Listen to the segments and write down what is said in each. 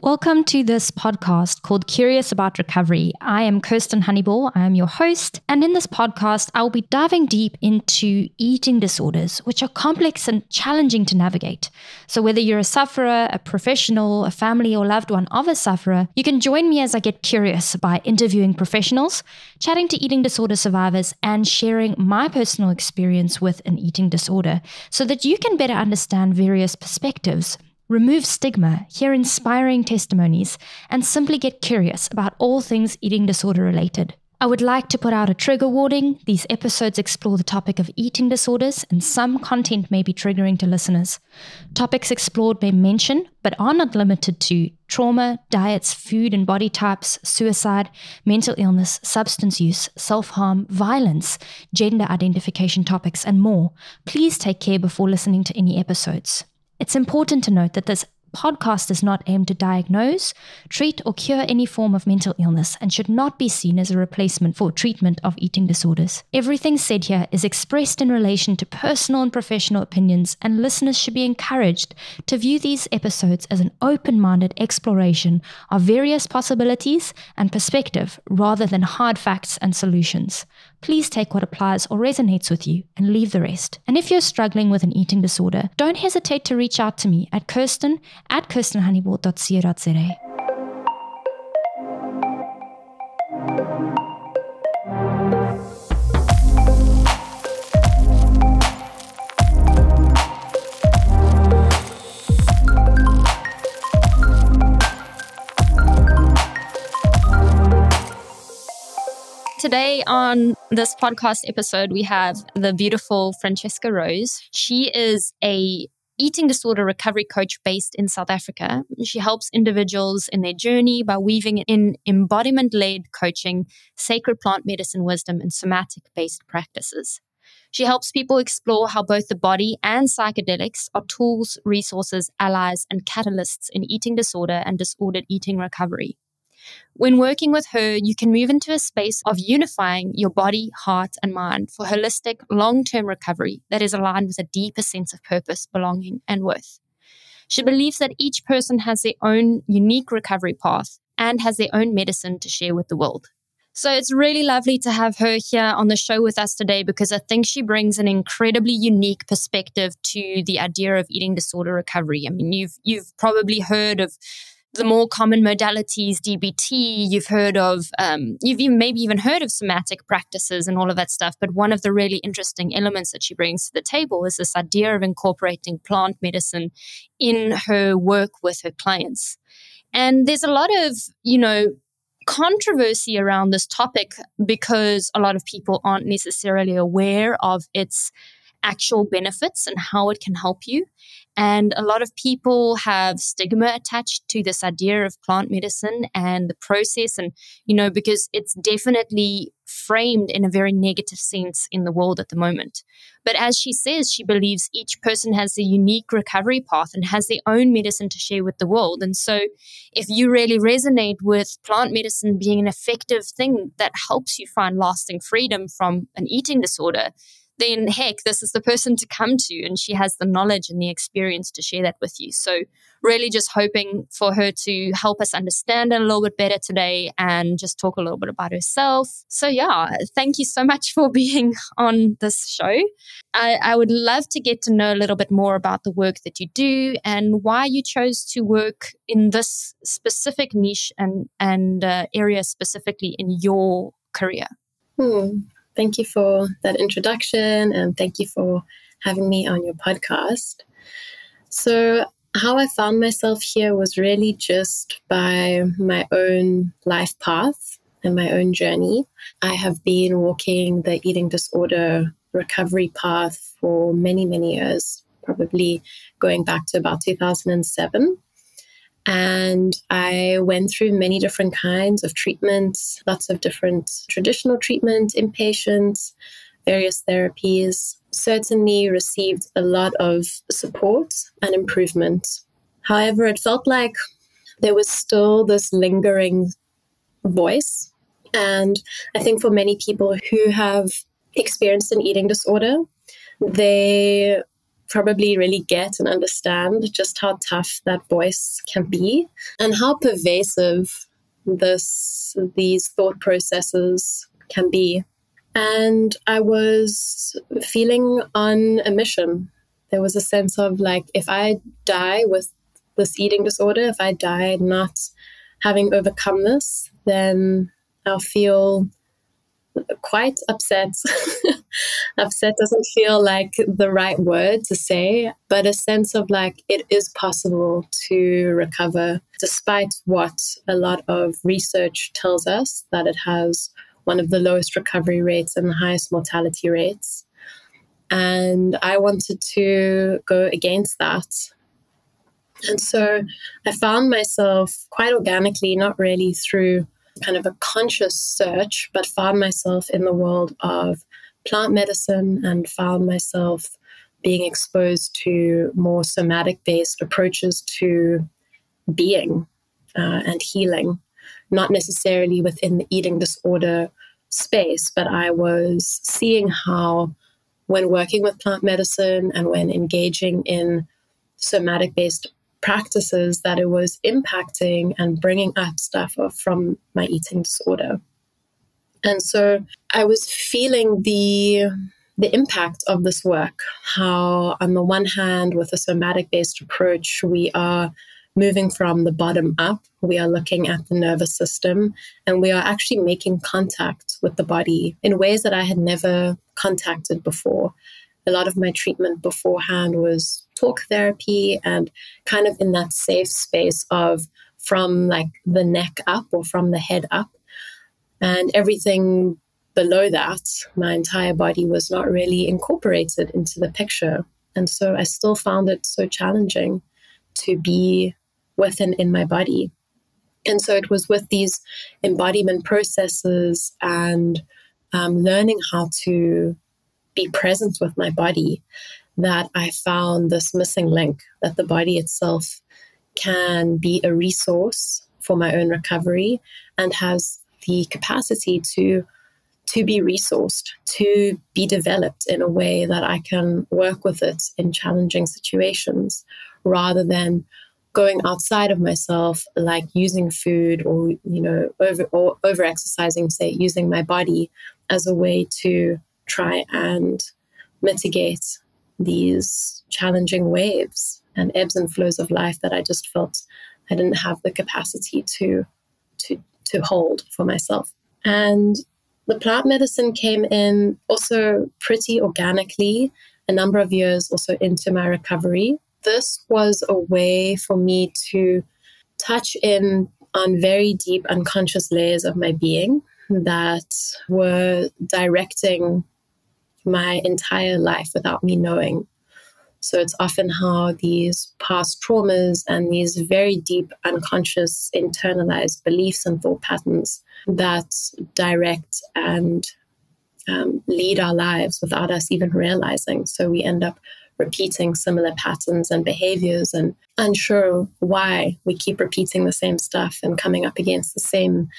Welcome to this podcast called Curious About Recovery. I am Kirsten Honeyball. I am your host. And in this podcast, I'll be diving deep into eating disorders, which are complex and challenging to navigate. So whether you're a sufferer, a professional, a family or loved one of a sufferer, you can join me as I get curious by interviewing professionals, chatting to eating disorder survivors, and sharing my personal experience with an eating disorder so that you can better understand various perspectives, remove stigma, hear inspiring testimonies, and simply get curious about all things eating disorder related. I would like to put out a trigger warning. These episodes explore the topic of eating disorders, and some content may be triggering to listeners. Topics explored may mention, but are not limited to, trauma, diets, food and body types, suicide, mental illness, substance use, self-harm, violence, gender identification topics, and more. Please take care before listening to any episodes. It's important to note that this podcast is not aimed to diagnose, treat, or cure any form of mental illness and should not be seen as a replacement for treatment of eating disorders. Everything said here is expressed in relation to personal and professional opinions, and listeners should be encouraged to view these episodes as an open-minded exploration of various possibilities and perspective rather than hard facts and solutions. Please take what applies or resonates with you and leave the rest. And if you're struggling with an eating disorder, don't hesitate to reach out to me at kirsten@kirstenhoneyball.co.za. Today on this podcast episode, we have the beautiful Francesca Rose. She is a eating disorder recovery coach based in South Africa. She helps individuals in their journey by weaving in embodiment-led coaching, sacred plant medicine wisdom, and somatic-based practices. She helps people explore how both the body and psychedelics are tools, resources, allies, and catalysts in eating disorder and disordered eating recovery. When working with her, you can move into a space of unifying your body, heart, and mind for holistic, long-term recovery that is aligned with a deeper sense of purpose, belonging, and worth. She believes that each person has their own unique recovery path and has their own medicine to share with the world. So it's really lovely to have her here on the show with us today because I think she brings an incredibly unique perspective to the idea of eating disorder recovery. I mean, you've probably heard of the more common modalities, DBT, you've heard of, maybe even heard of somatic practices and all of that stuff. But one of the really interesting elements that she brings to the table is this idea of incorporating plant medicine in her work with her clients. And there's a lot of, controversy around this topic because a lot of people aren't necessarily aware of its actual benefits and how it can help you. And a lot of people have stigma attached to this idea of plant medicine and the process. And, because it's definitely framed in a very negative sense in the world at the moment. But as she says, she believes each person has a unique recovery path and has their own medicine to share with the world. And so if you really resonate with plant medicine being an effective thing that helps you find lasting freedom from an eating disorder, then heck, this is the person to come to, and she has the knowledge and the experience to share that with you. So really just hoping for her to help us understand it a little bit better today and just talk a little bit about herself. So yeah, thank you so much for being on this show. I would love to get to know a little bit more about the work that you do and why you chose to work in this specific niche and area specifically in your career. Thank you for that introduction, and thank you for having me on your podcast. So how I found myself here was really just by my own life path and my own journey. I have been walking the eating disorder recovery path for many, many years, probably going back to about 2007. And I went through many different kinds of treatments, lots of different traditional treatment, inpatient, various therapies. Certainly received a lot of support and improvement. However, it felt like there was still this lingering voice. And I think for many people who have experienced an eating disorder, they probably really get and understand just how tough that voice can be and how pervasive these thought processes can be. And I was feeling on a mission. There was a sense of like, if I die with this eating disorder, if I die not having overcome this, then I'll feel quite upset. Upset doesn't feel like the right word to say, but a sense of like it is possible to recover, despite what a lot of research tells us, that it has one of the lowest recovery rates and the highest mortality rates. And I wanted to go against that. And so I found myself quite organically, not really through kind of a conscious search, but found myself in the world of plant medicine and found myself being exposed to more somatic-based approaches to being and healing, not necessarily within the eating disorder space, but I was seeing how when working with plant medicine and when engaging in somatic-based practices, that it was impacting and bringing up stuff from my eating disorder. And so I was feeling the impact of this work, how on the one hand, with a somatic-based approach, we are moving from the bottom up. We are looking at the nervous system, and we are actually making contact with the body in ways that I had never contacted before. A lot of my treatment beforehand was talk therapy and kind of in that safe space of from like the neck up or from the head up. And everything below that, my entire body was not really incorporated into the picture. And so I still found it so challenging to be with and in my body. And so it was with these embodiment processes and learning how to be present with my body that I found this missing link, that the body itself can be a resource for my own recovery and has the capacity to be resourced, to be developed in a way that I can work with it in challenging situations rather than going outside of myself, like using food or, over exercising, say, using my body as a way to try and mitigate these challenging waves and ebbs and flows of life that I just felt I didn't have the capacity to hold for myself. And the plant medicine came in also pretty organically, a number of years also into my recovery. This was a way for me to touch in on very deep unconscious layers of my being that were directing my entire life without me knowing. So it's often how these past traumas and these very deep unconscious internalized beliefs and thought patterns that direct and lead our lives without us even realizing. So we end up repeating similar patterns and behaviors and unsure why we keep repeating the same stuff and coming up against the same,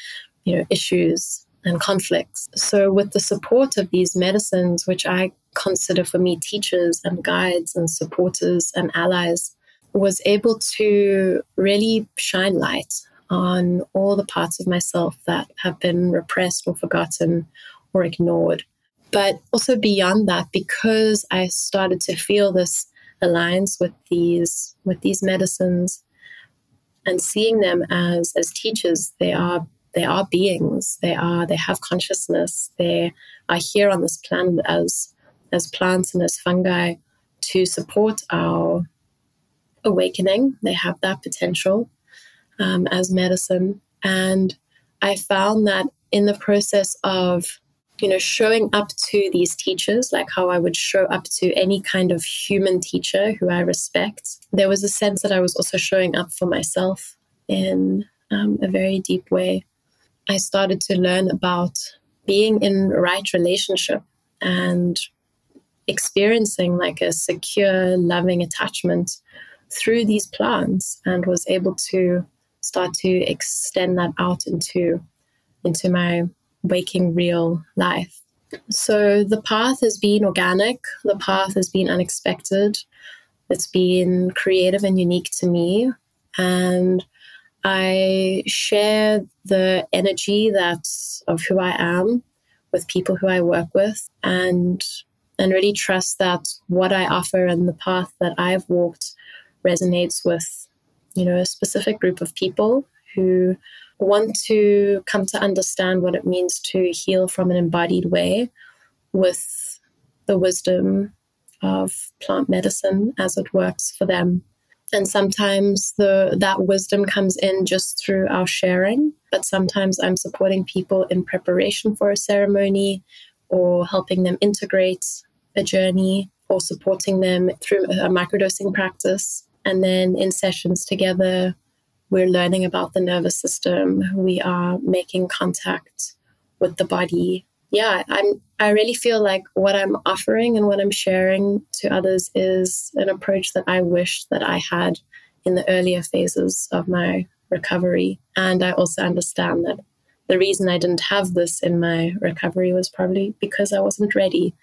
issues and conflicts. So with the support of these medicines, which I consider for me teachers and guides and supporters and allies, was able to really shine light on all the parts of myself that have been repressed or forgotten or ignored. But also beyond that, because I started to feel this alliance with these medicines and seeing them as teachers, they are beings. They have consciousness. They are here on this planet as plants and as fungi to support our awakening. They have that potential as medicine. And I found that in the process of showing up to these teachers, like how I would show up to any kind of human teacher who I respect, there was a sense that I was also showing up for myself in a very deep way. I started to learn about being in right relationship and experiencing like a secure, loving attachment through these plants, and was able to start to extend that out into my waking real life. So the path has been organic. The path has been unexpected. It's been creative and unique to me. And I share the energy that's of who I am with people who I work with, and really trust that what I offer and the path that I've walked resonates with, a specific group of people who want to come to understand what it means to heal from an embodied way with the wisdom of plant medicine as it works for them. And sometimes that wisdom comes in just through our sharing, but sometimes I'm supporting people in preparation for a ceremony or helping them integrate a journey or supporting them through a microdosing practice. And then in sessions together, we're learning about the nervous system. We are making contact with the body. Yeah, I really feel like what I'm offering and what I'm sharing to others is an approach that I wish that I had in the earlier phases of my recovery. And I also understand that the reason I didn't have this in my recovery was probably because I wasn't ready.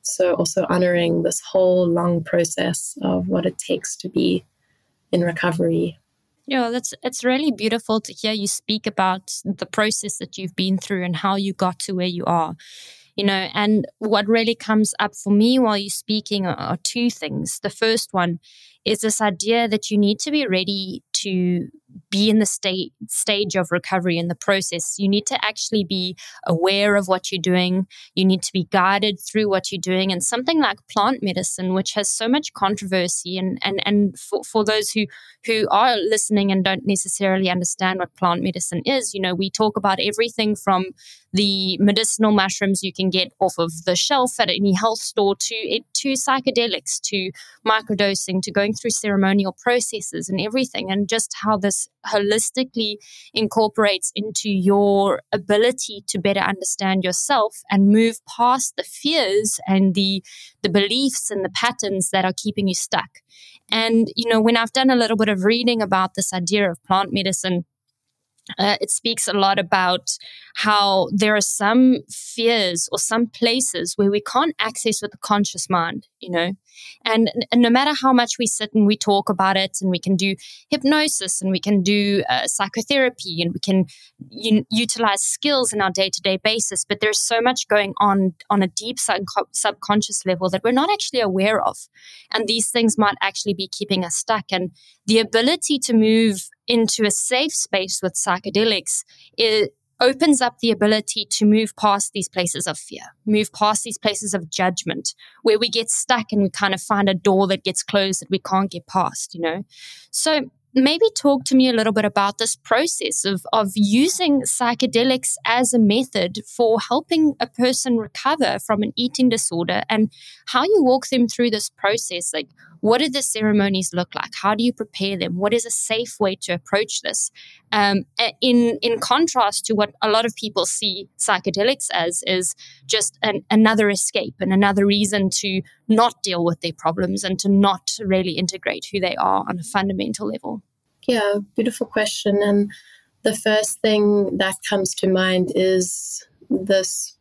So also honoring this whole long process of what it takes to be in recovery. It's really beautiful to hear you speak about the process that you've been through and how you got to where you are. And what really comes up for me while you're speaking are two things. The first one is this idea that you need to be ready to be in the stage of recovery in the process. You need to actually be aware of what you're doing. You need to be guided through what you're doing. And something like plant medicine, which has so much controversy, and for those who are listening and don't necessarily understand what plant medicine is, we talk about everything from the medicinal mushrooms you can get off of the shelf at any health store to psychedelics, to microdosing, to going through ceremonial processes and everything, and just how this holistically incorporates into your ability to better understand yourself and move past the fears and the beliefs and the patterns that are keeping you stuck. And, when I've done a little bit of reading about this idea of plant medicine, it speaks a lot about how there are some fears or some places where we can't access with the conscious mind, and no matter how much we sit and we talk about it, and we can do hypnosis and we can do psychotherapy and we can utilize skills in our day-to-day basis, but there's so much going on a deep subconscious level that we're not actually aware of. And these things might actually be keeping us stuck. And the ability to move into a safe space with psychedelics, it opens up the ability to move past these places of fear, move past these places of judgment, where we get stuck and we kind of find a door that gets closed that we can't get past, So maybe talk to me a little bit about this process of using psychedelics as a method for helping a person recover from an eating disorder, and how you walk them through this process. Like, what do the ceremonies look like? How do you prepare them? What is a safe way to approach this? In contrast to what a lot of people see psychedelics as, is just another escape and another reason to not deal with their problems and to not really integrate who they are on a fundamental level. Yeah, beautiful question. And the first thing that comes to mind is this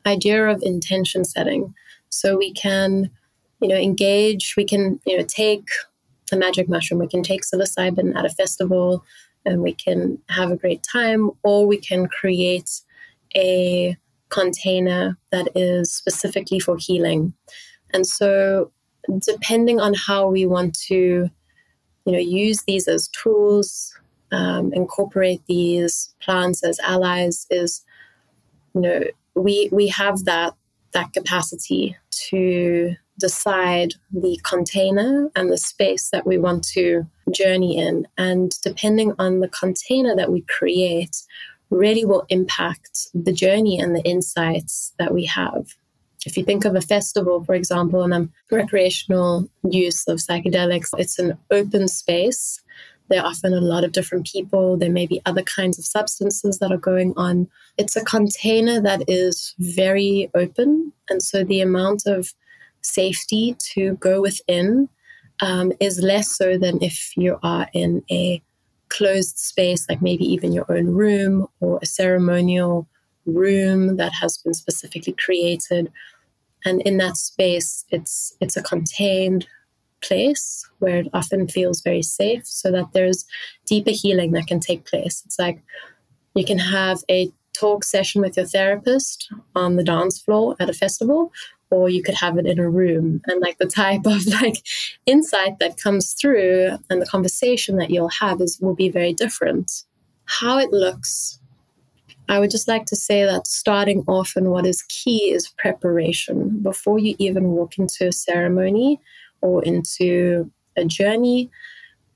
idea of intention setting. So we can engage, we can, take a magic mushroom, we can take psilocybin at a festival and we can have a great time, or we can create a container that is specifically for healing. And so depending on how we want to, use these as tools, incorporate these plants as allies, is, we have that capacity to decide the container and the space that we want to journey in. And depending on the container that we create, really will impact the journey and the insights that we have. If you think of a festival, for example, and recreational use of psychedelics, it's an open space. There are often a lot of different people. There may be other kinds of substances that are going on. It's a container that is very open. And so the amount of safety to go within is less so than if you are in a closed space, like maybe even your own room or a ceremonial room that has been specifically created. And in that space, it's a contained place where it often feels very safe, so that there's deeper healing that can take place. It's like you can have a talk session with your therapist on the dance floor at a festival, or you could have it in a room, and like the type of like insight that comes through and the conversation that you'll have will be very different. How it looks, I would just like to say that starting off, and what is key is preparation. Before you even walk into a ceremony or into a journey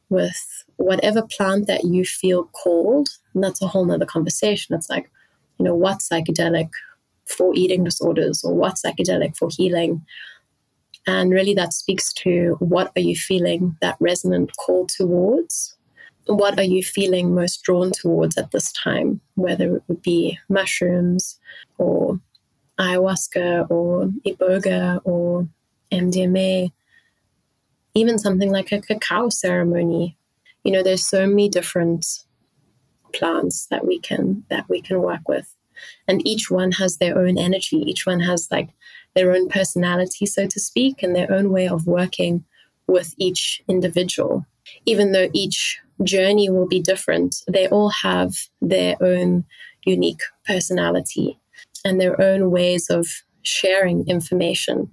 with whatever plant that you feel called, and that's a whole nother conversation. It's like, what's psychedelic for eating disorders, or what's psychedelic for healing? And really that speaks to, what are you feeling that resonant call towards? What are you feeling most drawn towards at this time, whether it would be mushrooms or ayahuasca or iboga or MDMA, even something like a cacao ceremony. There's so many different plants that we can work with, and each one has their own energy. Each one has like their own personality, so to speak, and their own way of working with each individual. Even though each journey will be different, they all have their own unique personality and their own ways of sharing information.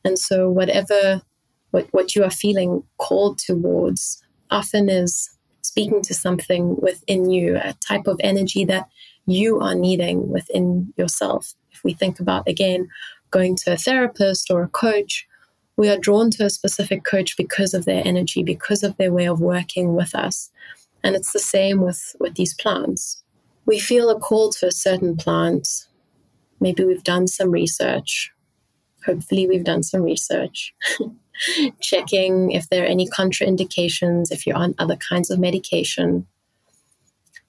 And so what you are feeling called towards often is speaking to something within you, a type of energy that you are needing within yourself. If we think about, again, going to a therapist or a coach, we are drawn to a specific coach because of their energy, because of their way of working with us. And it's the same with these plants. We feel a call to a certain plant. Maybe we've done some research. Hopefully we've done some research. Checking if there are any contraindications, if you're on other kinds of medication.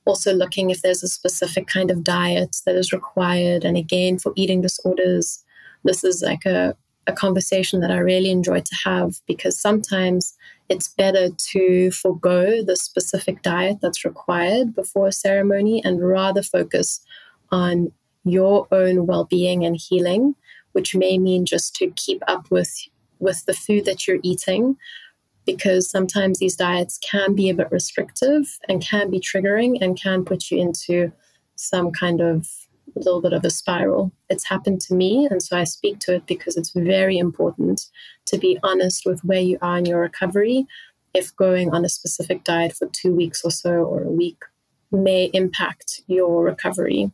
Also looking if there's a specific kind of diet that is required. And again, for eating disorders, this is like a conversation that I really enjoy to have, because sometimes it's better to forego the specific diet that's required before a ceremony and rather focus on your own well-being and healing, which may mean just to keep up with the food that you're eating, because sometimes these diets can be a bit restrictive and can be triggering and can put you into some kind of a little bit of a spiral. It's happened to me, and so I speak to it because it's very important to be honest with where you are in your recovery. If going on a specific diet for 2 weeks or so, or a week, may impact your recovery.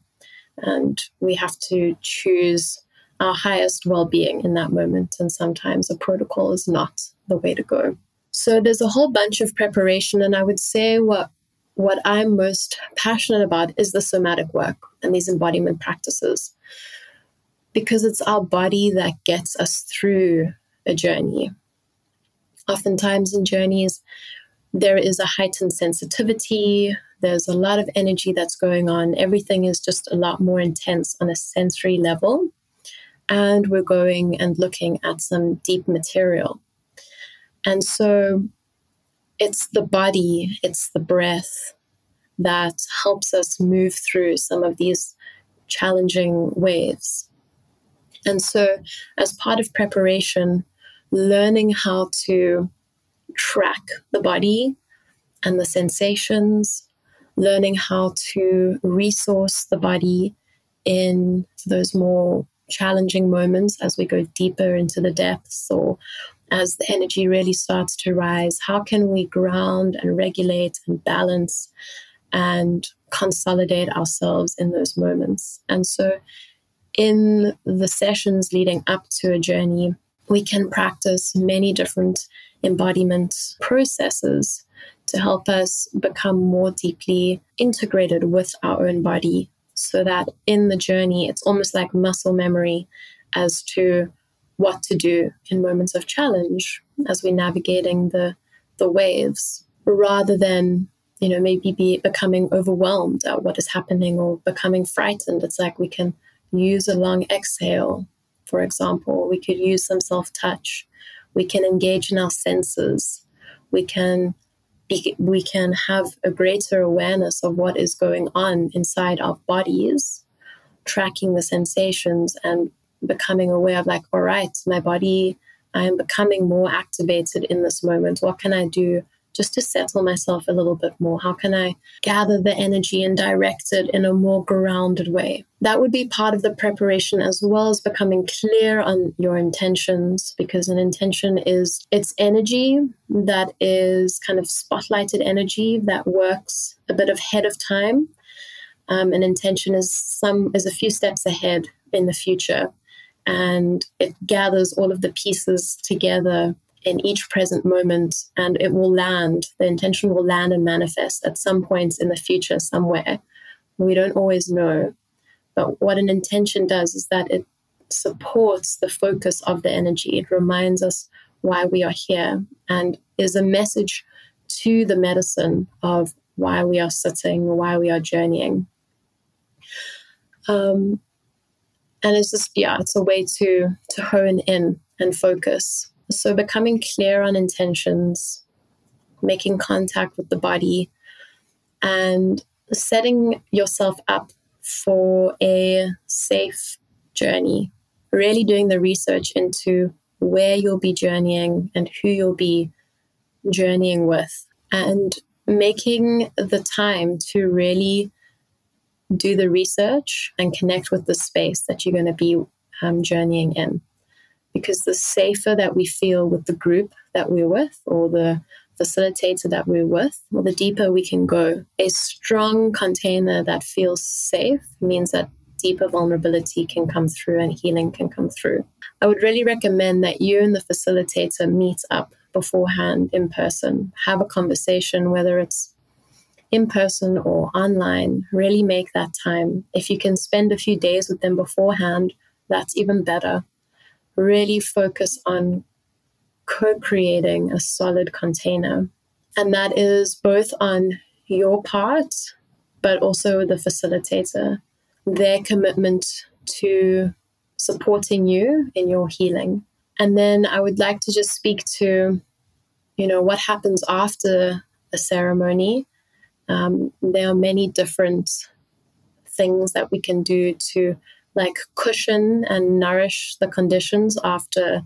And we have to choose our highest well-being in that moment. And sometimes a protocol is not the way to go. So there's a whole bunch of preparation. And I would say what I'm most passionate about is the somatic work and these embodiment practices, because it's our body that gets us through a journey. Oftentimes in journeys, there is a heightened sensitivity. There's a lot of energy that's going on. Everything is just a lot more intense on a sensory level. And we're going and looking at some deep material. And so it's the body, it's the breath that helps us move through some of these challenging waves. And so as part of preparation, learning how to track the body and the sensations, learning how to resource the body in those more challenging moments as we go deeper into the depths, or as the energy really starts to rise. How can we ground and regulate and balance and consolidate ourselves in those moments? And so in the sessions leading up to a journey, we can practice many different embodiment processes to help us become more deeply integrated with our own body, so that in the journey, it's almost like muscle memory as to what to do in moments of challenge as we're navigating the waves, rather than, maybe becoming overwhelmed at what is happening or becoming frightened. It's like we can use a long exhale, for example. We could use some self-touch. We can engage in our senses. We can have a greater awareness of what is going on inside our bodies tracking the sensations and becoming aware of like, all right, my body, I am becoming more activated in this moment. What can I do just to settle myself a little bit more? How can I gather the energy and direct it in a more grounded way? That would be part of the preparation, as well as becoming clear on your intentions, because an intention is it's energy that is kind of spotlighted energy that works a bit ahead of time. An intention is a few steps ahead in the future, and it gathers all of the pieces together in each present moment, and it will land. The intention will land and manifest at some point in the future somewhere. We don't always know. But what an intention does is that it supports the focus of the energy. It reminds us why we are here and is a message to the medicine of why we are sitting, why we are journeying. And it's just, it's a way to hone in and focus. So becoming clear on intentions, making contact with the body, and setting yourself up for a safe journey. Really doing the research into where you'll be journeying and who you'll be journeying with, and making the time to really do the research and connect with the space that you're going to be journeying in. Because the safer that we feel with the group that we're with, or the facilitator that we're with, or the deeper we can go. A strong container that feels safe means that deeper vulnerability can come through and healing can come through. I would really recommend that you and the facilitator meet up beforehand in person. Have a conversation, whether it's in person or online. Really make that time. If you can spend a few days with them beforehand, that's even better. Really focus on co-creating a solid container. And that is both on your part, but also the facilitator, their commitment to supporting you in your healing. And then I would like to just speak to, what happens after a ceremony. There are many different things that we can do to cushion and nourish the conditions after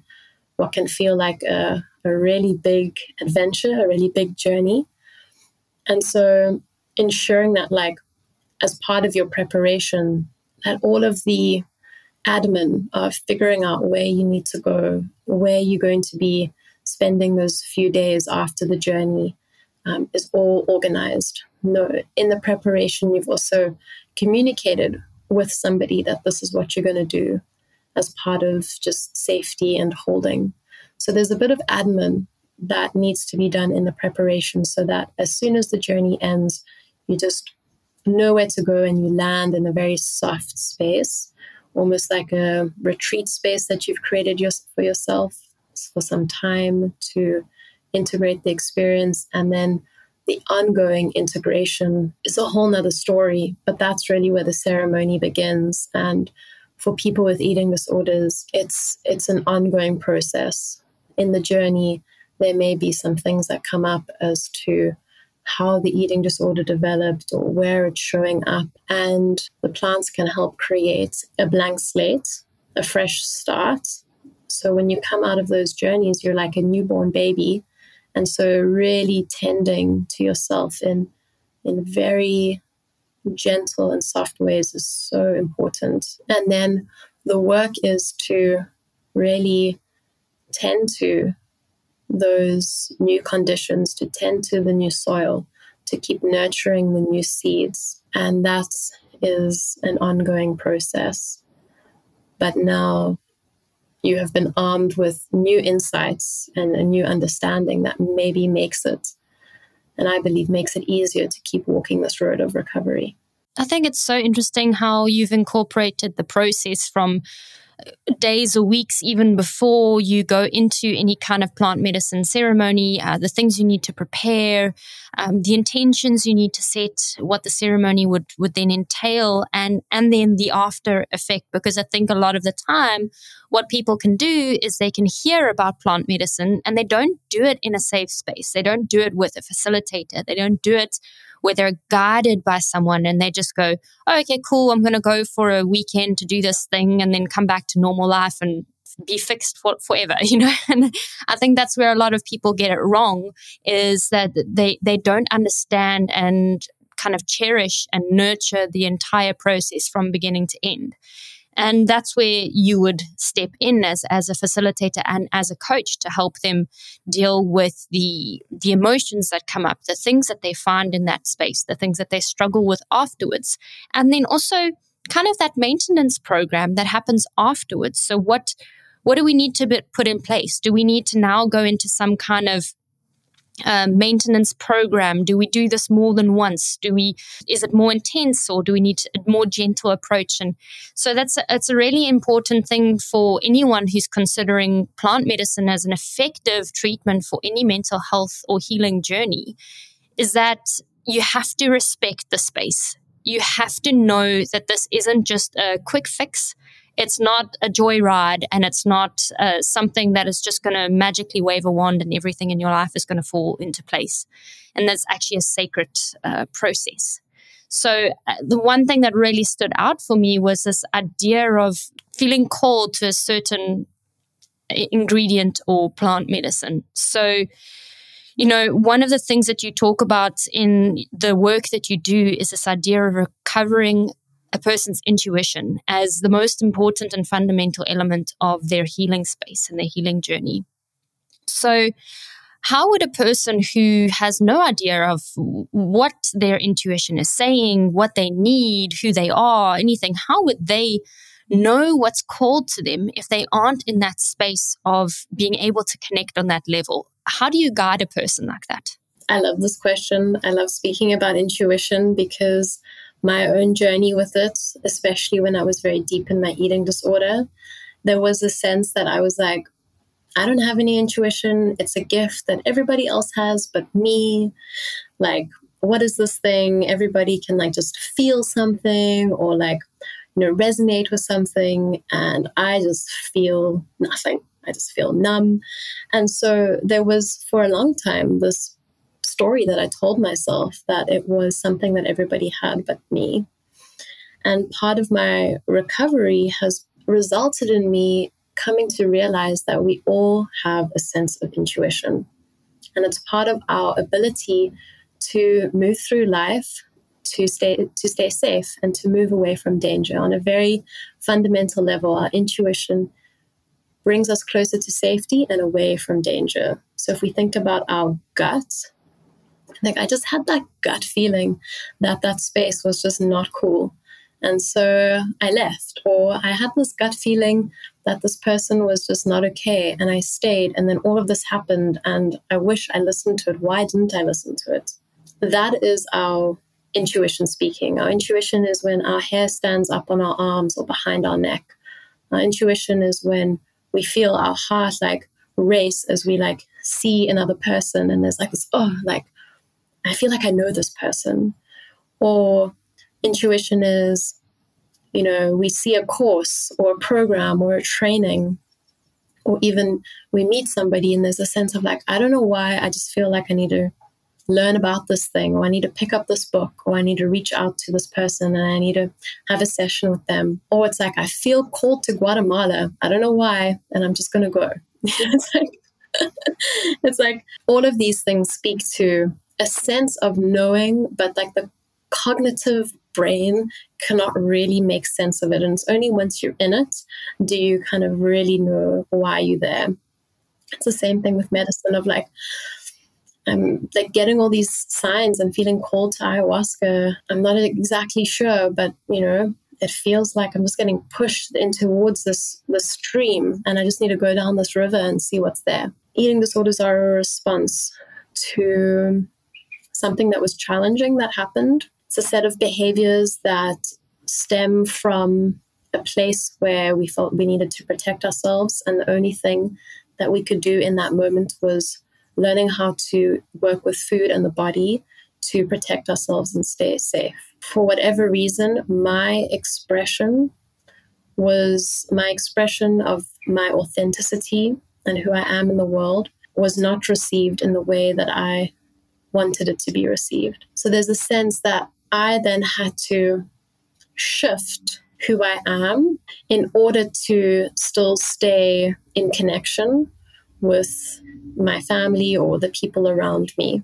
what can feel like a really big adventure, a really big journey. And so ensuring that as part of your preparation, that all of the admin of figuring out where you need to go, where you're going to be spending those few days after the journey is all organized. In the preparation, you've also communicated with somebody that this is what you're going to do as part of just safety and holding. So there's a bit of admin that needs to be done in the preparation so that as soon as the journey ends, you just know where to go and you land in a very soft space, almost like a retreat space that you've created for yourself for some time to integrate the experience. And then the ongoing integration is a whole nother story, but that's really where the ceremony begins. And for people with eating disorders, it's an ongoing process. In the journey, there may be some things that come up as to how the eating disorder developed or where it's showing up. And the plants can help create a blank slate, a fresh start. So when you come out of those journeys, you're like a newborn baby. And so really tending to yourself in very gentle and soft ways is so important. And then the work is to really tend to those new conditions, to tend to the new soil, to keep nurturing the new seeds. And that is an ongoing process. But now you have been armed with new insights and a new understanding that maybe makes it, and I believe makes it easier to keep walking this road of recovery. I think it's so interesting how you've incorporated the process from days or weeks even before you go into any kind of plant medicine ceremony, the things you need to prepare, the intentions you need to set, what the ceremony would then entail, and then the after effect. Because I think a lot of the time what people can do is they can hear about plant medicine and they don't do it in a safe space. They don't do it with a facilitator. They don't do it where they're guided by someone and they just go, oh, okay, cool, I'm going to go for a weekend to do this thing and then come back to normal life and be fixed forever, And I think that's where a lot of people get it wrong, is that they don't understand and kind of cherish and nurture the entire process from beginning to end. And that's where you would step in as a facilitator and as a coach to help them deal with the emotions that come up, the things that they find in that space, the things that they struggle with afterwards. And then also kind of that maintenance program that happens afterwards. So what do we need to put in place? Do we need to now go into some kind of maintenance program? Do we do this more than once? Is it more intense, or do we need a more gentle approach? And so it's a really important thing for anyone who's considering plant medicine as an effective treatment for any mental health or healing journey, is that you have to respect the space. You have to know that this isn't just a quick fix. It's not a joyride, and it's not something that is just going to magically wave a wand and everything in your life is going to fall into place. And that's actually a sacred process. So the one thing that really stood out for me was this idea of feeling called to a certain ingredient or plant medicine. So, one of the things that you talk about in the work that you do is this idea of recovering a person's intuition as the most important and fundamental element of their healing space and their healing journey. So how would a person who has no idea of what their intuition is saying, what they need, who they are, anything, how would they know what's called to them if they aren't in that space of being able to connect on that level? How do you guide a person like that? I love this question. I love speaking about intuition because my own journey with it, especially when I was very deep in my eating disorder, there was a sense that I was like, I don't have any intuition. It's a gift that everybody else has but me. Like, what is this thing? Everybody can just feel something or resonate with something. And I just feel nothing. I just feel numb. And so there was, for a long time, this story that I told myself that it was something that everybody had but me. And part of my recovery has resulted in me coming to realize that we all have a sense of intuition. And it's part of our ability to move through life, to stay safe and to move away from danger. On a very fundamental level, our intuition brings us closer to safety and away from danger. So if we think about our gut, I just had that gut feeling that that space was just not cool. And so I left. Or I had this gut feeling that this person was just not okay. And I stayed. And then all of this happened. And I wish I listened to it. Why didn't I listen to it? That is our intuition speaking. Our intuition is when our hair stands up on our arms or behind our neck. Our intuition is when we feel our heart race as we see another person. And there's this, I feel like I know this person. Or intuition is, we see a course or a program or a training, or even we meet somebody and there's a sense of I don't know why, I just feel like I need to learn about this thing, or I need to pick up this book, or I need to reach out to this person and I need to have a session with them. Or it's I feel called to Guatemala. I don't know why, and I'm just going to go. It's all of these things speak to a sense of knowing, but the cognitive brain cannot really make sense of it. And it's only once you're in it do you kind of really know why you're there. It's the same thing with medicine of getting all these signs and feeling called to ayahuasca. I'm not exactly sure, but it feels like I'm just getting pushed in towards this stream, and I just need to go down this river and see what's there. Eating disorders are a response to something that was challenging that happened. It's a set of behaviors that stem from a place where we felt we needed to protect ourselves, and the only thing that we could do in that moment was learning how to work with food and the body to protect ourselves and stay safe. For whatever reason, my expression of my authenticity and who I am in the world was not received in the way that I wanted it to be received. So there's a sense that I then had to shift who I am in order to still stay in connection with my family or the people around me.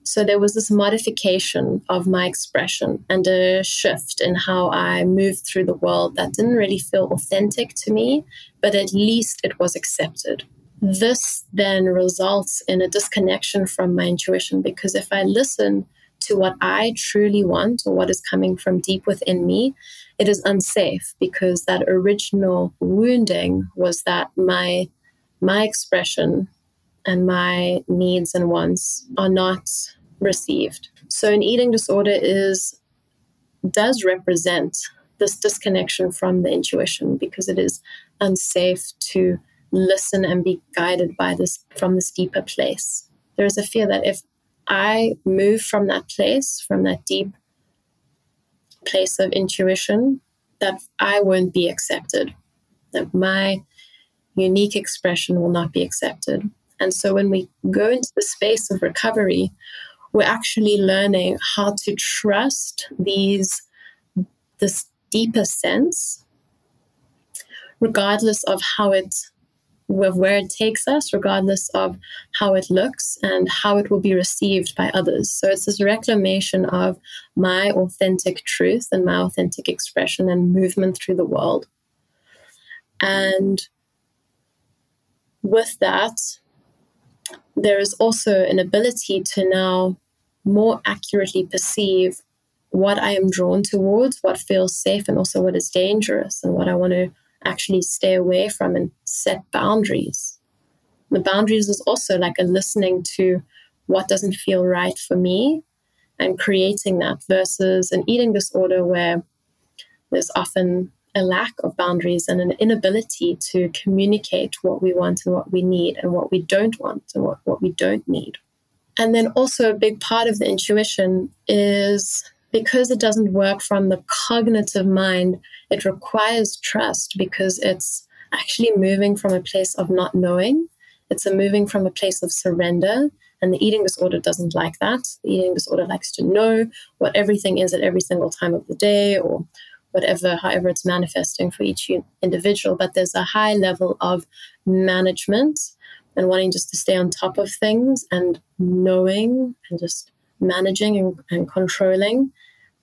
So there was this modification of my expression and a shift in how I moved through the world that didn't really feel authentic to me, but at least it was accepted. This then results in a disconnection from my intuition, because if I listen to what I truly want or what is coming from deep within me, it is unsafe, because that original wounding was that my expression and my needs and wants are not received. So an eating disorder does represent this disconnection from the intuition, because it is unsafe to listen and be guided by this from this deeper place. There is a fear that if I move from that place, from that deep place of intuition, that I won't be accepted, that my unique expression will not be accepted. And so when we go into the space of recovery, we're actually learning how to trust this deeper sense, regardless of where it takes us, regardless of how it looks and how it will be received by others. So it's this reclamation of my authentic truth and my authentic expression and movement through the world. And with that, there is also an ability to now more accurately perceive what I am drawn towards, what feels safe, and also what is dangerous, and what I want to actually stay away from, and set boundaries. The boundaries is also like a listening to what doesn't feel right for me and creating that, versus an eating disorder where there's often a lack of boundaries and an inability to communicate what we want and what we need and what we don't want and what we don't need. And then also a big part of the intuition is, because it doesn't work from the cognitive mind, it requires trust, because it's actually moving from a place of not knowing. It's moving from a place of surrender. And the eating disorder doesn't like that. The eating disorder likes to know what everything is at every single time of the day, or however it's manifesting for each individual. But there's a high level of management and wanting just to stay on top of things and knowing and just managing and controlling.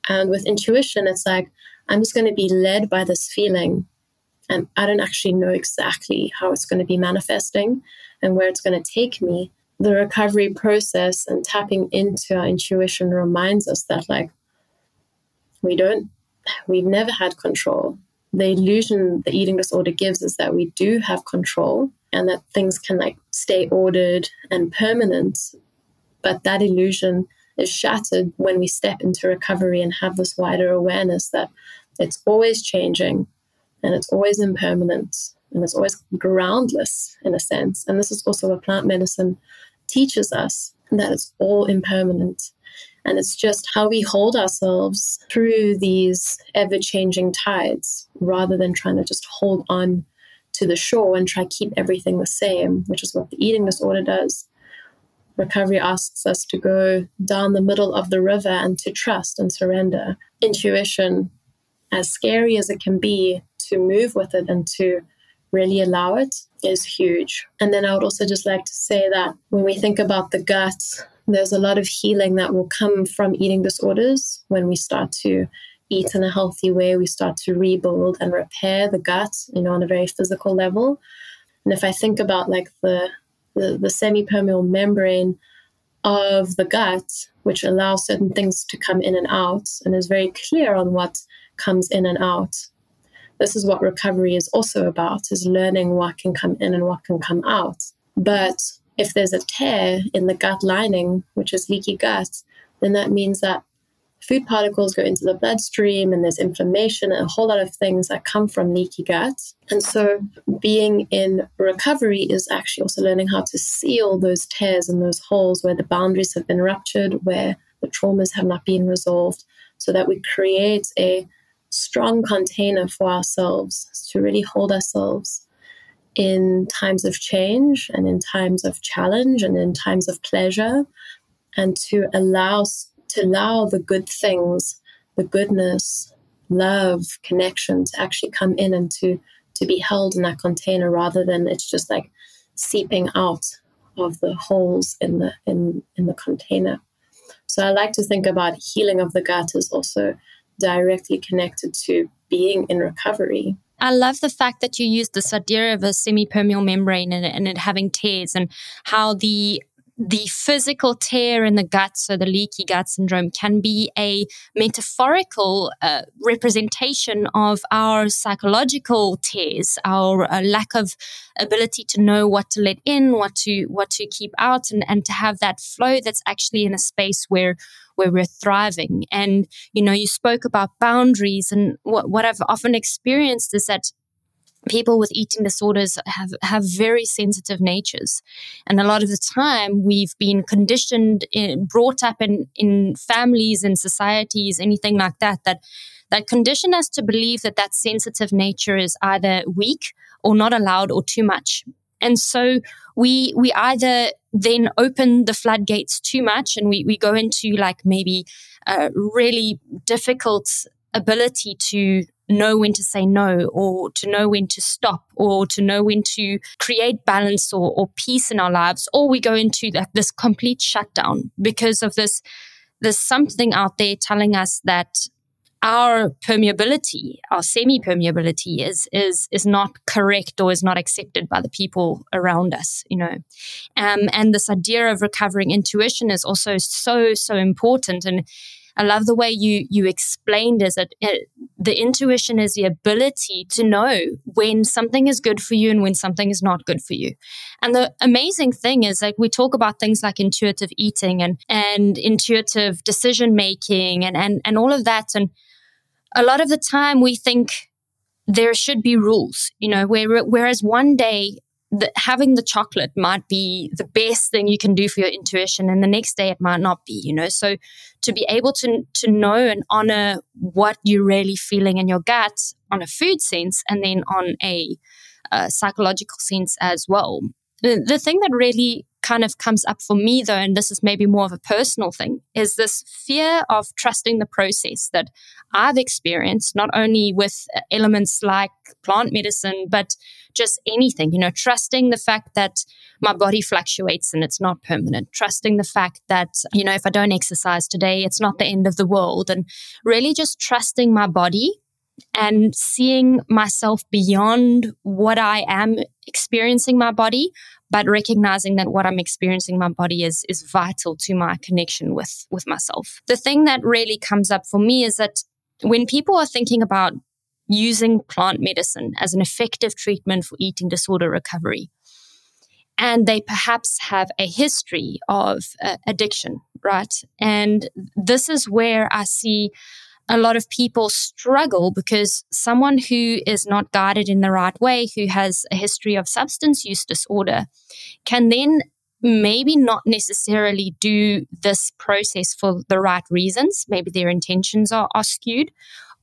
And with intuition, it's like, I'm just going to be led by this feeling, and I don't actually know exactly how it's going to be manifesting and where it's going to take me. The recovery process and tapping into our intuition reminds us that, like, we've never had control. The illusion the eating disorder gives is that we do have control and that things can like stay ordered and permanent. But that illusion is shattered when we step into recovery and have this wider awareness that it's always changing and it's always impermanent and it's always groundless in a sense. And this is also what plant medicine teaches us, that it's all impermanent. And it's just how we hold ourselves through these ever-changing tides, rather than trying to just hold on to the shore and try to keep everything the same, which is what the eating disorder does. Recovery asks us to go down the middle of the river and to trust and surrender. Intuition, as scary as it can be, to move with it and to really allow it, is huge. And then I would also just like to say that when we think about the gut, there's a lot of healing that will come from eating disorders. When we start to eat in a healthy way, we start to rebuild and repair the gut, on a very physical level. And if I think about like the semi-permeable membrane of the gut, which allows certain things to come in and out and is very clear on what comes in and out. This is what recovery is also about, is learning what can come in and what can come out. But if there's a tear in the gut lining, which is leaky gut, then that means that food particles go into the bloodstream and there's inflammation and a whole lot of things that come from leaky gut. And so being in recovery is actually also learning how to seal those tears and those holes where the boundaries have been ruptured, where the traumas have not been resolved, so that we create a strong container for ourselves to really hold ourselves in times of change and in times of challenge and in times of pleasure, and to allow the good things, the goodness, love, connection to actually come in and to be held in that container, rather than it's just like seeping out of the holes in the container. So I like to think about healing of the gut as also directly connected to being in recovery. I love the fact that you used this idea of a semi-permeable membrane and it having tears, and how the physical tear in the gut, so the leaky gut syndrome, can be a metaphorical representation of our psychological tears, our lack of ability to know what to let in, what to keep out, and to have that flow that's actually in a space where we're thriving. And, you spoke about boundaries, and what I've often experienced is that people with eating disorders have very sensitive natures. And a lot of the time we've been conditioned, brought up in families and societies, anything like that condition us to believe that sensitive nature is either weak or not allowed or too much. And so we either then open the floodgates too much, and we go into like maybe a really difficult ability to know when to say no, or to know when to stop, or to know when to create balance or peace in our lives, or we go into this complete shutdown because of this. There's something out there telling us that our permeability, our semi-permeability is not correct or is not accepted by the people around us, and this idea of recovering intuition is also so important. And I love the way you explained is that the intuition is the ability to know when something is good for you and when something is not good for you. And the amazing thing is, like, we talk about things like intuitive eating and intuitive decision making and all of that. And a lot of the time we think there should be rules, whereas one day having the chocolate might be the best thing you can do for your intuition, and the next day it might not be, So to be able to know and honor what you're really feeling in your gut on a food sense, and then on a psychological sense as well. The thing that really kind of comes up for me, though, and this is maybe more of a personal thing, is this fear of trusting the process that I've experienced, not only with elements like plant medicine, but just anything, trusting the fact that my body fluctuates and it's not permanent, trusting the fact that, if I don't exercise today, it's not the end of the world, and really just trusting my body and seeing myself beyond what I am experiencing my body, but recognizing that what I'm experiencing my body is vital to my connection with myself. The thing that really comes up for me is that when people are thinking about using plant medicine as an effective treatment for eating disorder recovery, and they perhaps have a history of addiction, right? And this is where I see a lot of people struggle, because someone who is not guided in the right way, who has a history of substance use disorder, can then maybe not necessarily do this process for the right reasons. Maybe their intentions are skewed,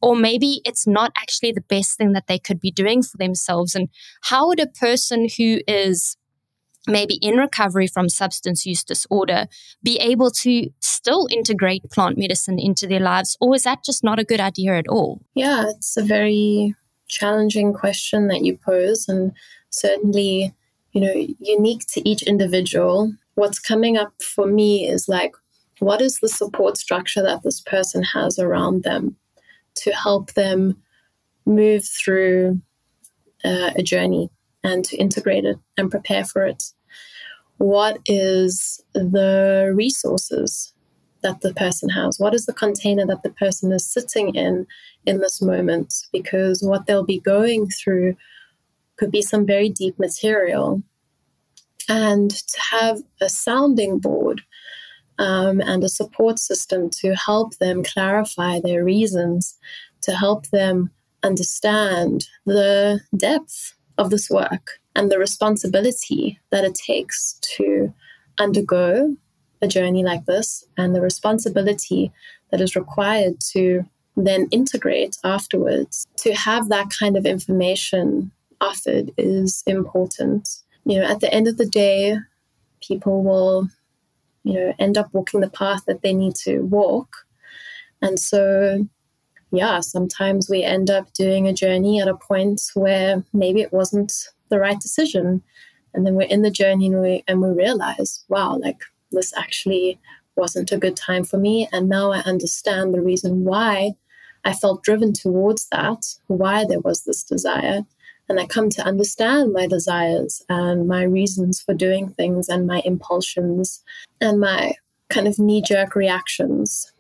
or maybe it's not actually the best thing that they could be doing for themselves. And how would a person who is maybe in recovery from substance use disorder be able to still integrate plant medicine into their lives? Or is that just not a good idea at all? Yeah, it's a very challenging question that you pose, and certainly, unique to each individual. What's coming up for me is like, what is the support structure that this person has around them to help them move through a journey and to integrate it and prepare for it? What is the resources that the person has? What is the container that the person is sitting in this moment? Because what they'll be going through could be some very deep material. And to have a sounding board and a support system to help them clarify their reasons, to help them understand the depth of this work and the responsibility that it takes to undergo a journey like this, and the responsibility that is required to then integrate afterwards. To have that kind of information offered is important. At the end of the day, people will end up walking the path that they need to walk. And so, yeah, sometimes we end up doing a journey at a point where maybe it wasn't the right decision. And then we're in the journey and we realize, wow, like this actually wasn't a good time for me. And now I understand the reason why I felt driven towards that, why there was this desire. And I come to understand my desires and my reasons for doing things and my impulsions and my kind of knee-jerk reactions.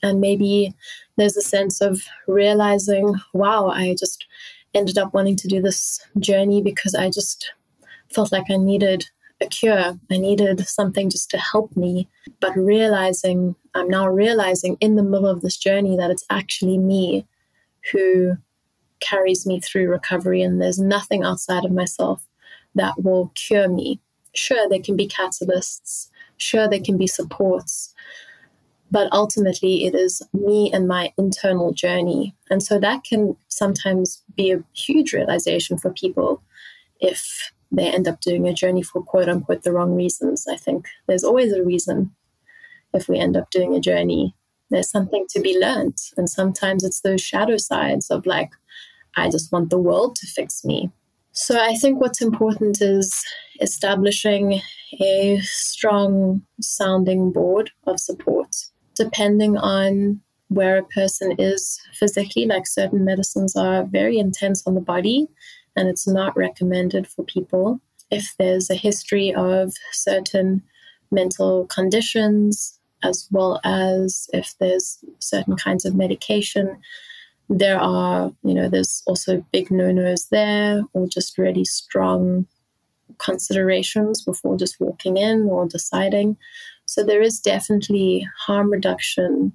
And maybe there's a sense of realizing, wow, I just ended up wanting to do this journey because I just felt like I needed a cure. I needed something just to help me. But I'm now realizing in the middle of this journey that it's actually me who carries me through recovery, and there's nothing outside of myself that will cure me. Sure, there can be catalysts. Sure, there can be supports. But ultimately, it is me and my internal journey. And so that can sometimes be a huge realization for people if they end up doing a journey for quote unquote the wrong reasons. I think there's always a reason if we end up doing a journey. There's something to be learned. And sometimes it's those shadow sides of like, I just want the world to fix me. So I think what's important is establishing a strong sounding board of support. Depending on where a person is physically, like certain medicines are very intense on the body, and it's not recommended for people. If there's a history of certain mental conditions, as well as if there's certain kinds of medication, there's also big no-nos there, or just really strong considerations before just walking in or deciding. So there is definitely harm reduction,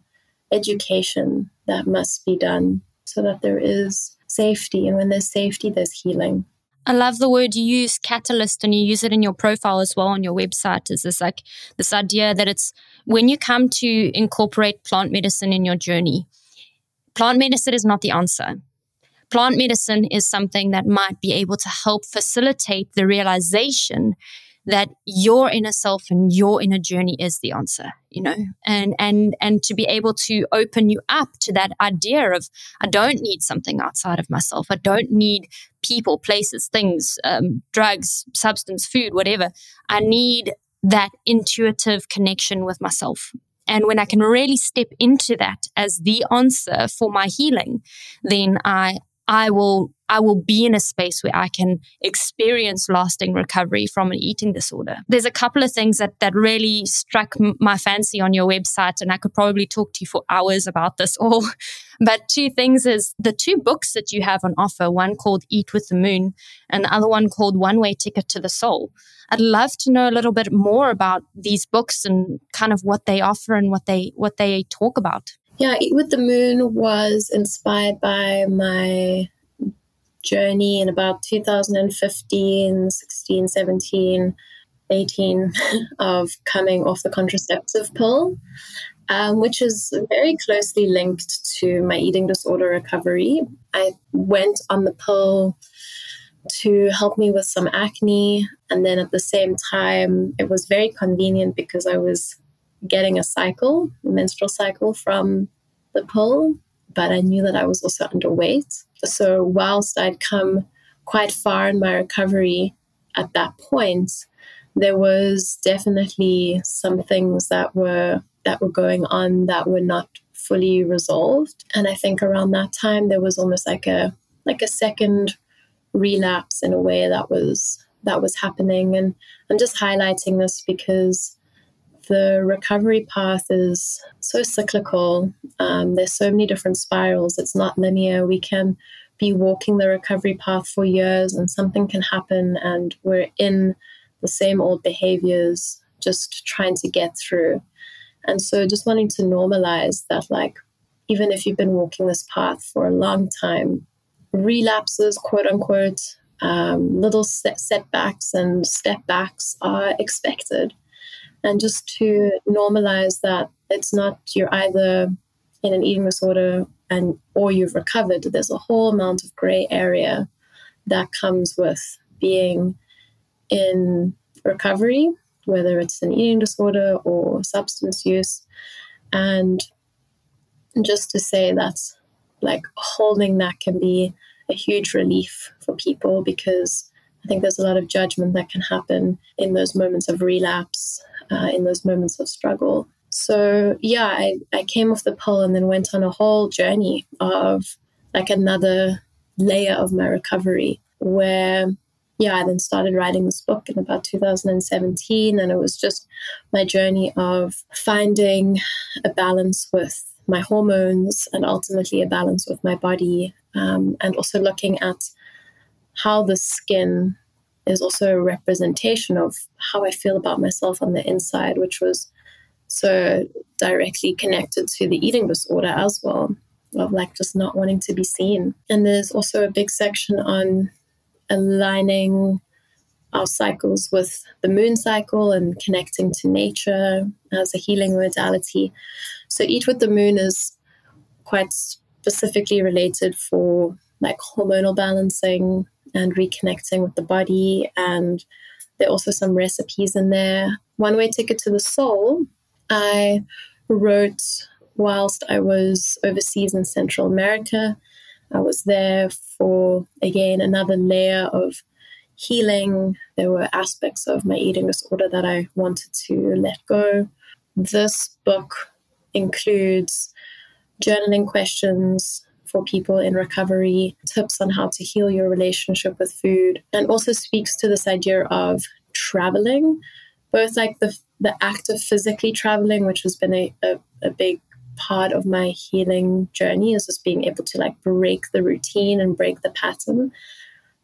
education that must be done so that there is safety. And when there's safety, there's healing. I love the word you use, catalyst, and you use it in your profile as well on your website. Is this idea that it's when you come to incorporate plant medicine in your journey, plant medicine is not the answer. Plant medicine is something that might be able to help facilitate the realization that your inner self and your inner journey is the answer, and to be able to open you up to that idea of, I don't need something outside of myself. I don't need people, places, things, drugs, substance, food, whatever. I need that intuitive connection with myself. And when I can really step into that as the answer for my healing, then I will be in a space where I can experience lasting recovery from an eating disorder. There's a couple of things that really struck my fancy on your website, and I could probably talk to you for hours about this all. But two things is the two books that you have on offer, one called Eat with the Moon and the other one called One Way Ticket to the Soul. I'd love to know a little bit more about these books and kind of what they offer and what they talk about. Yeah, Eat with the Moon was inspired by my journey in about 2015, 16, 17, 18 of coming off the contraceptive pill, which is very closely linked to my eating disorder recovery. I went on the pill to help me with some acne, and then at the same time, it was very convenient because I was getting a menstrual cycle from the pill, but I knew that I was also underweight. So whilst I'd come quite far in my recovery at that point, there was definitely some things that were going on that were not fully resolved. And I think around that time, there was almost like a second relapse in a way that was happening. And I'm just highlighting this because the recovery path is so cyclical. There's so many different spirals. It's not linear. We can be walking the recovery path for years and something can happen and we're in the same old behaviors, just trying to get through. And so just wanting to normalize that, like, even if you've been walking this path for a long time, relapses, quote unquote, little setbacks and step backs are expected. And just to normalize that it's not you're either in an eating disorder or you've recovered. There's a whole amount of gray area that comes with being in recovery, whether it's an eating disorder or substance use. And just to say that, like, holding that can be a huge relief for people, because I think there's a lot of judgment that can happen in those moments of relapse, in those moments of struggle. So yeah, I came off the pill and then went on a whole journey of like another layer of my recovery, where I then started writing this book in about 2017, and it was just my journey of finding a balance with my hormones and ultimately a balance with my body, and also looking at how the skin is also a representation of how I feel about myself on the inside, which was so directly connected to the eating disorder as well, of like just not wanting to be seen. And there's also a big section on aligning our cycles with the moon cycle and connecting to nature as a healing modality. So Eat with the Moon is quite specifically related for like hormonal balancing and reconnecting with the body. And there are also some recipes in there. One Way Ticket to the Soul, I wrote whilst I was overseas in Central America. I was there for, again, another layer of healing. There were aspects of my eating disorder that I wanted to let go. This book includes journaling questions for people in recovery, tips on how to heal your relationship with food, and also speaks to this idea of traveling, both like the act of physically traveling, which has been a big part of my healing journey, is just being able to like break the routine and break the pattern,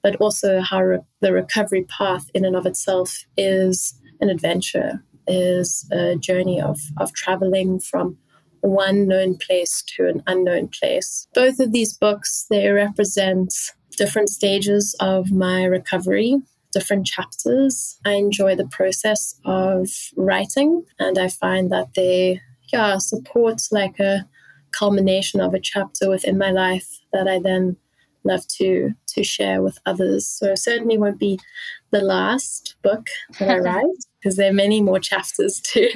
but also how the recovery path in and of itself is an adventure, is a journey of traveling from one known place to an unknown place. Both of these books, they represent different stages of my recovery, different chapters. I enjoy the process of writing, and I find that they support like a culmination of a chapter within my life that I then love to share with others. So it certainly won't be the last book that I write, because there are many more chapters to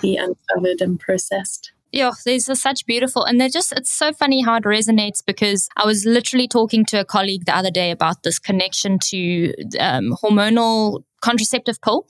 be uncovered and processed. Yeah, these are such beautiful, and it's so funny how it resonates, because I was literally talking to a colleague the other day about this connection to hormonal contraceptive pill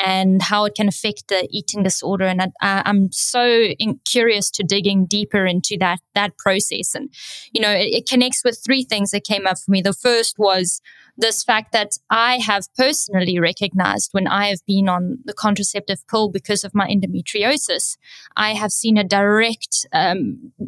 and how it can affect the eating disorder. And I'm so curious to digging deeper into that process. And, it connects with three things that came up for me. The first was this fact that I have personally recognized when I have been on the contraceptive pill because of my endometriosis, I have seen a direct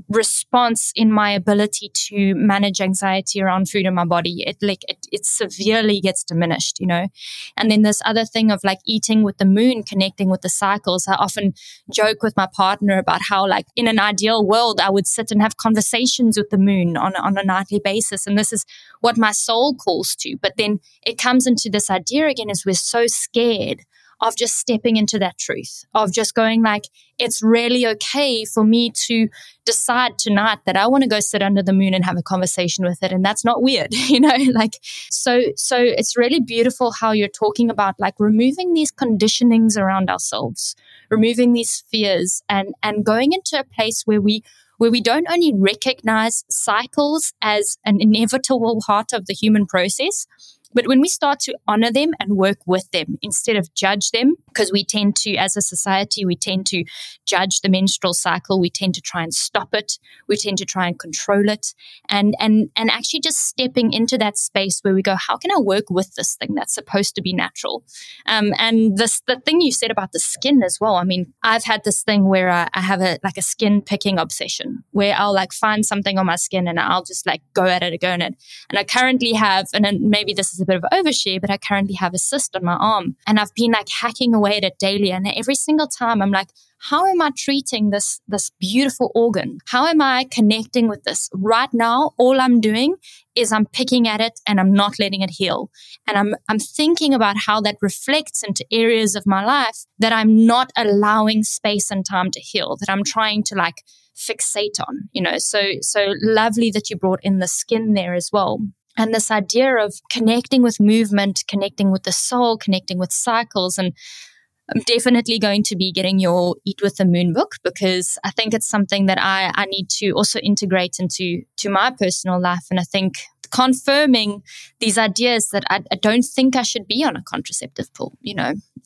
response in my ability to manage anxiety around food in my body. It severely gets diminished, And then this other thing of like eating with the moon, connecting with the cycles. I often joke with my partner about how, like, in an ideal world, I would sit and have conversations with the moon on a nightly basis. And this is what my soul calls to. But then it comes into this idea again, is we're so scared of just stepping into that truth, of just going like, it's really okay for me to decide tonight that I want to go sit under the moon and have a conversation with it. And that's not weird, so it's really beautiful how you're talking about like removing these conditionings around ourselves, removing these fears, and going into a place where we don't only recognize cycles as an inevitable part of the human process, but when we start to honor them and work with them instead of judge them, because we tend to, as a society, we tend to judge the menstrual cycle. We tend to try and stop it. We tend to try and control it. And actually just stepping into that space where we go, how can I work with this thing that's supposed to be natural? And the thing you said about the skin as well. I mean, I've had this thing where I have a skin picking obsession, where I'll like find something on my skin and I'll just like go at it. And I currently have, and then maybe this is a bit of overshare, but I currently have a cyst on my arm, and I've been like hacking away at it daily. And every single time I'm like, how am I treating this beautiful organ? How am I connecting with this? Right now, all I'm doing is I'm picking at it and I'm not letting it heal. And I'm thinking about how that reflects into areas of my life that I'm not allowing space and time to heal, that I'm trying to like fixate on, So lovely that you brought in the skin there as well. And this idea of connecting with movement, connecting with the soul, connecting with cycles. And I'm definitely going to be getting your Eat with the Moon book, because I think it's something that I need to also integrate into my personal life. And I think confirming these ideas that I don't think I should be on a contraceptive pill,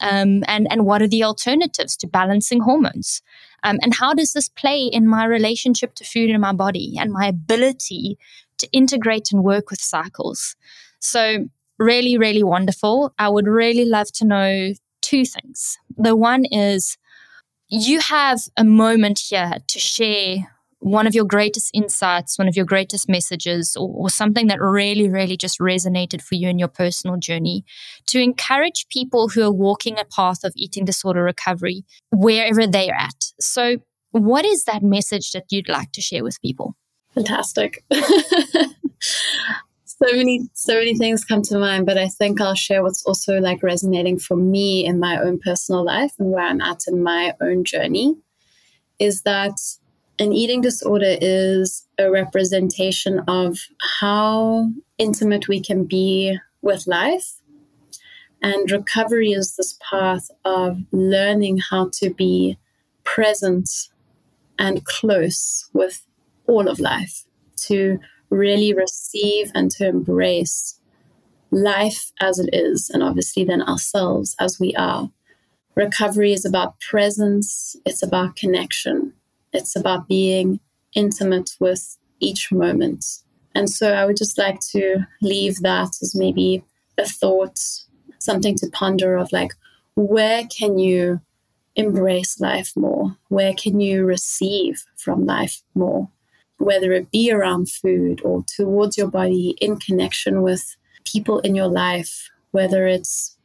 and what are the alternatives to balancing hormones? And how does this play in my relationship to food in my body and my ability to integrate and work with cycles? So really, really wonderful. I would really love to know two things. The one is, you have a moment here to share one of your greatest insights, one of your greatest messages, or something that really, really just resonated for you in your personal journey, to encourage people who are walking a path of eating disorder recovery wherever they're at. So what is that message that you'd like to share with people? Fantastic. So many things come to mind, but I think I'll share what's also like resonating for me in my own personal life and where I'm at in my own journey, is that an eating disorder is a representation of how intimate we can be with life. And recovery is this path of learning how to be present and close with all of life, to really receive and to embrace life as it is, and obviously then ourselves as we are. Recovery is about presence. It's about connection. It's about being intimate with each moment. And so I would just like to leave that as maybe a thought, something to ponder of like, where can you embrace life more? Where can you receive from life more? Whether it be around food or towards your body, in connection with people in your life, whether it's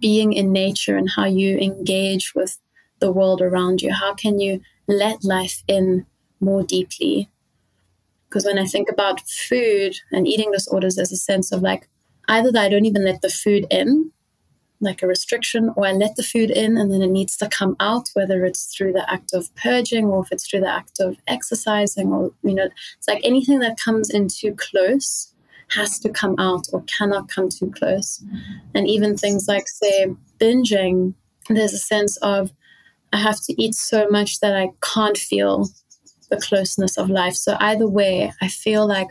being in nature and how you engage with the world around you. How can you let life in more deeply? Because when I think about food and eating disorders, there's a sense of like, either that I don't even let the food in, like a restriction, or I let the food in and then it needs to come out, whether it's through the act of purging or if it's through the act of exercising, or, it's like anything that comes in too close has to come out or cannot come too close. And even things like, say, binging, there's a sense of I have to eat so much that I can't feel the closeness of life. So either way, I feel like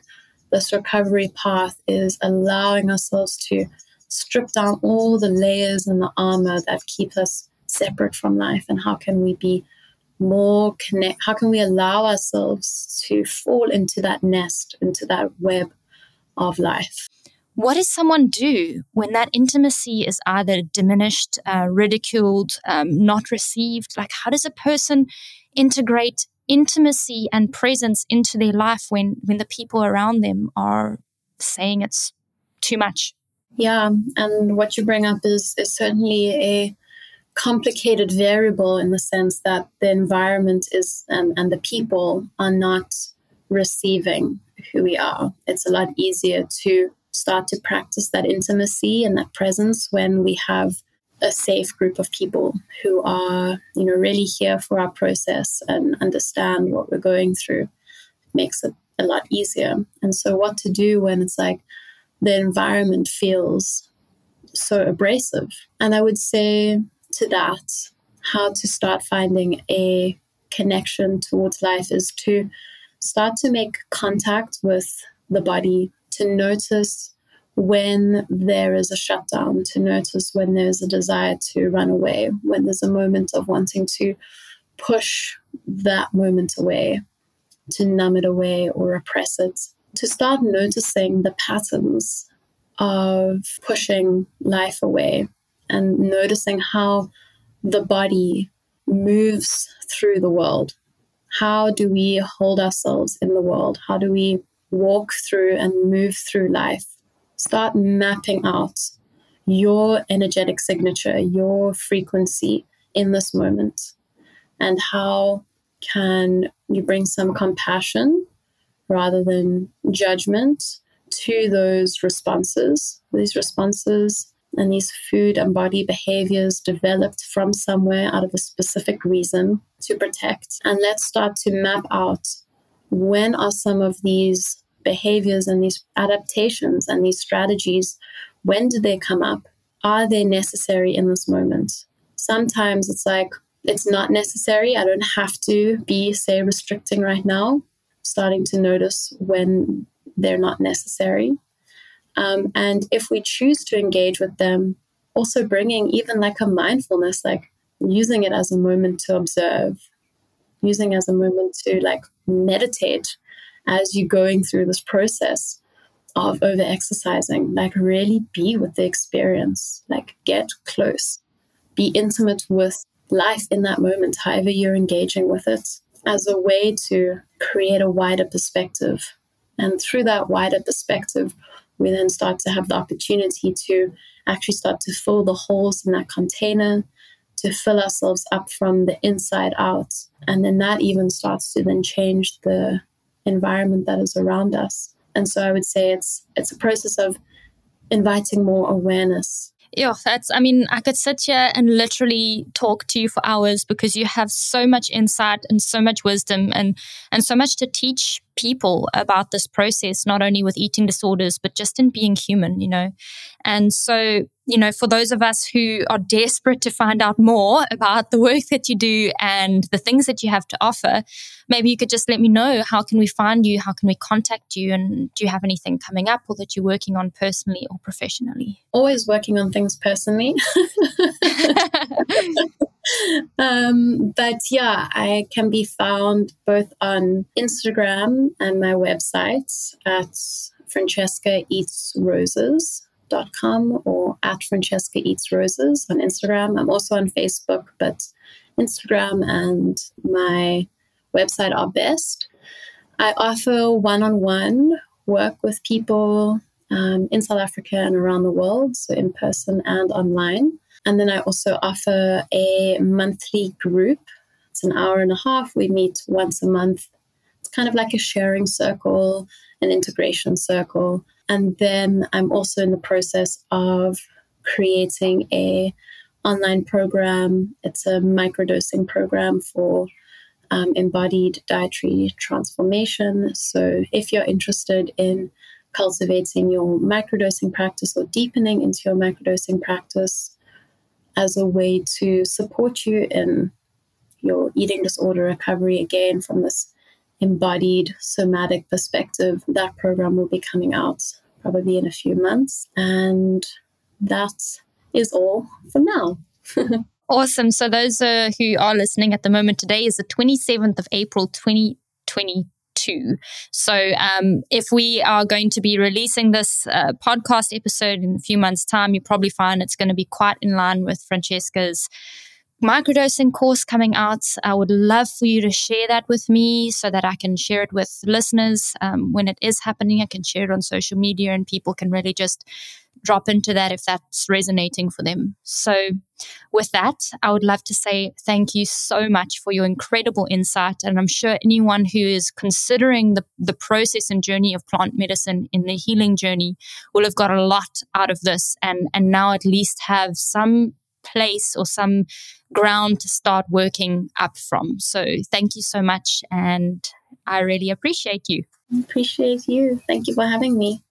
this recovery path is allowing ourselves to strip down all the layers and the armor that keep us separate from life. And how can we be more how can we allow ourselves to fall into that nest, into that web of life? What does someone do when that intimacy is either diminished, ridiculed, not received? Like, how does a person integrate intimacy and presence into their life when the people around them are saying it's too much? Yeah, and what you bring up is certainly a complicated variable in the sense that the environment is and the people are not receiving who we are. It's a lot easier to start to practice that intimacy and that presence when we have a safe group of people who are, really here for our process and understand what we're going through. It makes it a lot easier. And so what to do when it's like the environment feels so abrasive? And I would say to that, how to start finding a connection towards life is to start to make contact with the body, to notice when there is a shutdown, to notice when there's a desire to run away, when there's a moment of wanting to push that moment away, to numb it away or repress it, to start noticing the patterns of pushing life away and noticing how the body moves through the world. How do we hold ourselves in the world? How do we walk through and move through life? Start mapping out your energetic signature, your frequency in this moment. And how can you bring some compassion rather than judgment to those responses? These responses and these food and body behaviors developed from somewhere out of a specific reason to protect. And let's start to map out, when are some of these behaviors and these adaptations and these strategies, when do they come up? Are they necessary in this moment? Sometimes it's like, it's not necessary. I don't have to be, say, restricting right now. Starting to notice when they're not necessary. And if we choose to engage with them, also bringing even like a mindfulness, like using it as a moment to observe, using as a moment to like meditate as you're going through this process of over-exercising, like really be with the experience, like get close, be intimate with life in that moment, however you're engaging with it, as a way to create a wider perspective. And through that wider perspective, we then start to have the opportunity to actually start to fill the holes in that container, to fill ourselves up from the inside out. And then that even starts to then change the environment that is around us. And so I would say it's a process of inviting more awareness. Yeah, I could sit here and literally talk to you for hours because you have so much insight and so much wisdom and so much to teach people about this process, not only with eating disorders, but just in being human, And so, for those of us who are desperate to find out more about the work that you do and the things that you have to offer, maybe you could just let me know, how can we find you? How can we contact you? And do you have anything coming up or that you're working on personally or professionally? Always working on things personally. But yeah, I can be found both on Instagram and my website at francescaeatsroses.com or at Francesca Eats Roses on Instagram. I'm also on Facebook, but Instagram and my website are best. I offer one-on-one work with people in South Africa and around the world, so in person and online. And then I also offer a monthly group. It's an hour and a half. We meet once a month. It's kind of like a sharing circle, an integration circle. And then I'm also in the process of creating a online program. It's a microdosing program for embodied dietary transformation. So if you're interested in cultivating your microdosing practice or deepening into your microdosing practice as a way to support you in your eating disorder recovery, again, from this embodied somatic perspective, that program will be coming out probably in a few months. And that is all for now. Awesome. So those who are listening at the moment, today is the 27th of April, 2022. So if we are going to be releasing this podcast episode in a few months' time, you probably find it's going to be quite in line with Francesca's microdosing course coming out. I would love for you to share that with me so that I can share it with listeners. When it is happening, I can share it on social media and people can really just drop into that if that's resonating for them. So with that, I would love to say thank you so much for your incredible insight. And I'm sure anyone who is considering the process and journey of plant medicine in the healing journey will have got a lot out of this and now at least have some place or some ground to start working up from. So thank you so much. And I really appreciate you. I appreciate you. Thank you for having me.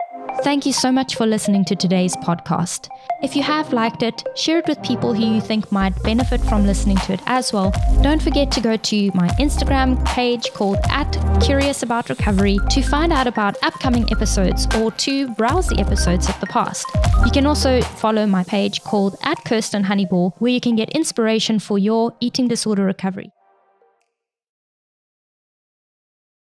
Thank you so much for listening to today's podcast. If you have liked it, share it with people who you think might benefit from listening to it as well. Don't forget to go to my Instagram page called @CuriousAboutRecovery to find out about upcoming episodes or to browse the episodes of the past. You can also follow my page called @KirstenHoneyball, where you can get inspiration for your eating disorder recovery.